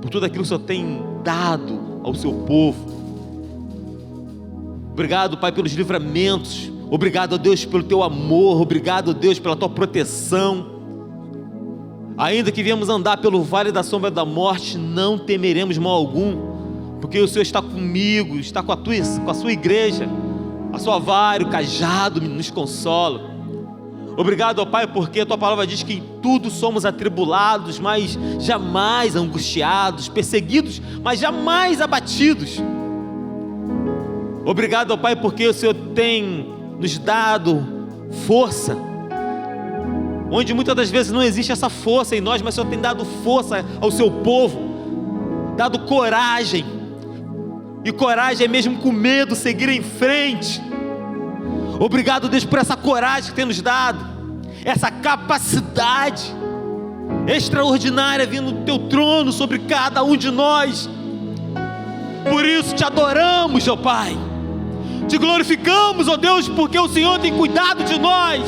por tudo aquilo que o Senhor tem dado ao seu povo. Obrigado, Pai, pelos livramentos. Obrigado, Deus, pelo teu amor. Obrigado, Deus, pela tua proteção. Ainda que viemos andar pelo vale da sombra da morte, não temeremos mal algum, porque o Senhor está comigo, está com a sua igreja. A sua vara, o cajado nos consola. Obrigado, ó Pai, porque a Tua palavra diz que em tudo somos atribulados, mas jamais angustiados, perseguidos, mas jamais abatidos. Obrigado, ó Pai, porque o Senhor tem nos dado força, onde muitas das vezes não existe essa força em nós, mas o Senhor tem dado força ao seu povo, dado coragem, e coragem é mesmo com medo seguir em frente. Obrigado, Deus, por essa coragem que tem nos dado, essa capacidade extraordinária vindo do Teu trono sobre cada um de nós. Por isso te adoramos, ó Pai, te glorificamos, ó Deus, porque o Senhor tem cuidado de nós.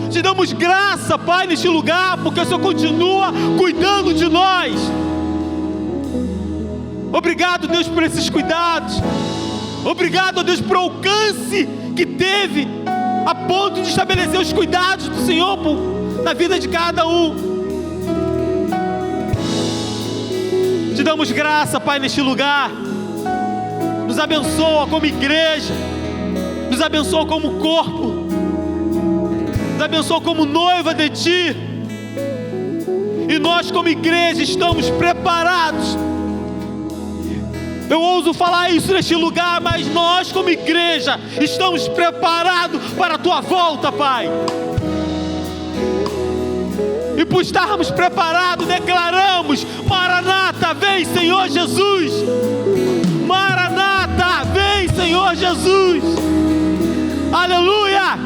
Te damos graça, Pai, neste lugar, porque o Senhor continua cuidando de nós. Obrigado, Deus, por esses cuidados. Obrigado, ó Deus, por alcance que teve a ponto de estabelecer os cuidados do Senhor na vida de cada um. Te damos graça, Pai, neste lugar. Nos abençoa como igreja, nos abençoa como corpo, nos abençoa como noiva de Ti. E nós como igreja estamos preparados. Eu ouso falar isso neste lugar, mas nós como igreja estamos preparados para a Tua volta, Pai. E por estarmos preparados, declaramos: Maranata, vem Senhor Jesus. Maranata, vem Senhor Jesus. Aleluia.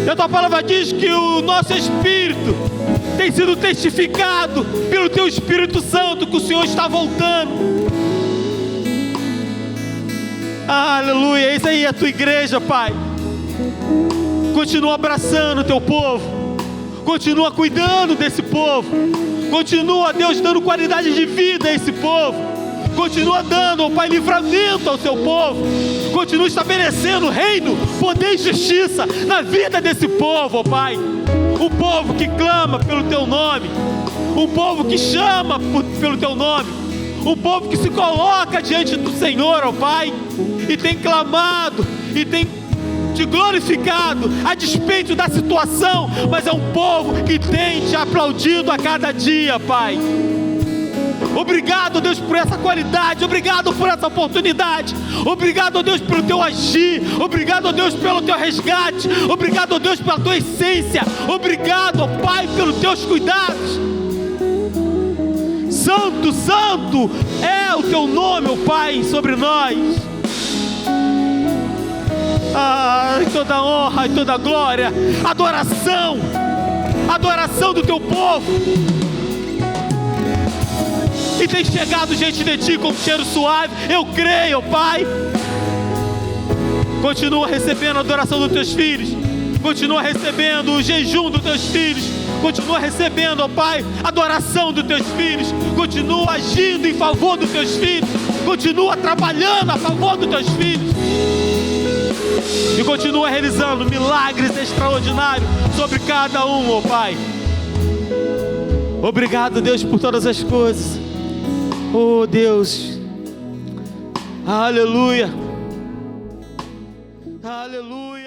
E a Tua palavra diz que o nosso espírito tem sido testificado pelo Teu Espírito Santo que o Senhor está voltando. Aleluia, isso aí é a Tua igreja, Pai. Continua abraçando o Teu povo, continua cuidando desse povo, continua, Deus, dando qualidade de vida a esse povo, continua dando, ó Pai, livramento ao Teu povo, continua estabelecendo reino, poder e justiça na vida desse povo, ó Pai. Um povo que clama pelo Teu nome, um povo que chama pelo Teu nome, um povo que se coloca diante do Senhor, ó Pai, e tem clamado, e tem Te glorificado a despeito da situação, mas é um povo que tem Te aplaudido a cada dia, Pai. Obrigado, Deus, por essa qualidade. Obrigado por essa oportunidade. Obrigado, Deus, pelo Teu agir. Obrigado, Deus, pelo Teu resgate. Obrigado, Deus, pela Tua essência. Obrigado, Pai, pelos Teus cuidados. Santo, Santo é o Teu nome, ó Pai, sobre nós. Toda honra e toda glória, adoração, adoração do Teu povo. E tem chegado gente de Ti com cheiro suave. Eu creio, Pai. Continua recebendo a adoração dos Teus filhos, continua recebendo o jejum dos Teus filhos, continua recebendo, ó Pai, a adoração dos Teus filhos, continua agindo em favor dos Teus filhos, continua trabalhando a favor dos Teus filhos, e continua realizando milagres extraordinários sobre cada um, ó Pai. Obrigado, Deus, por todas as coisas. Oh Deus, aleluia, aleluia.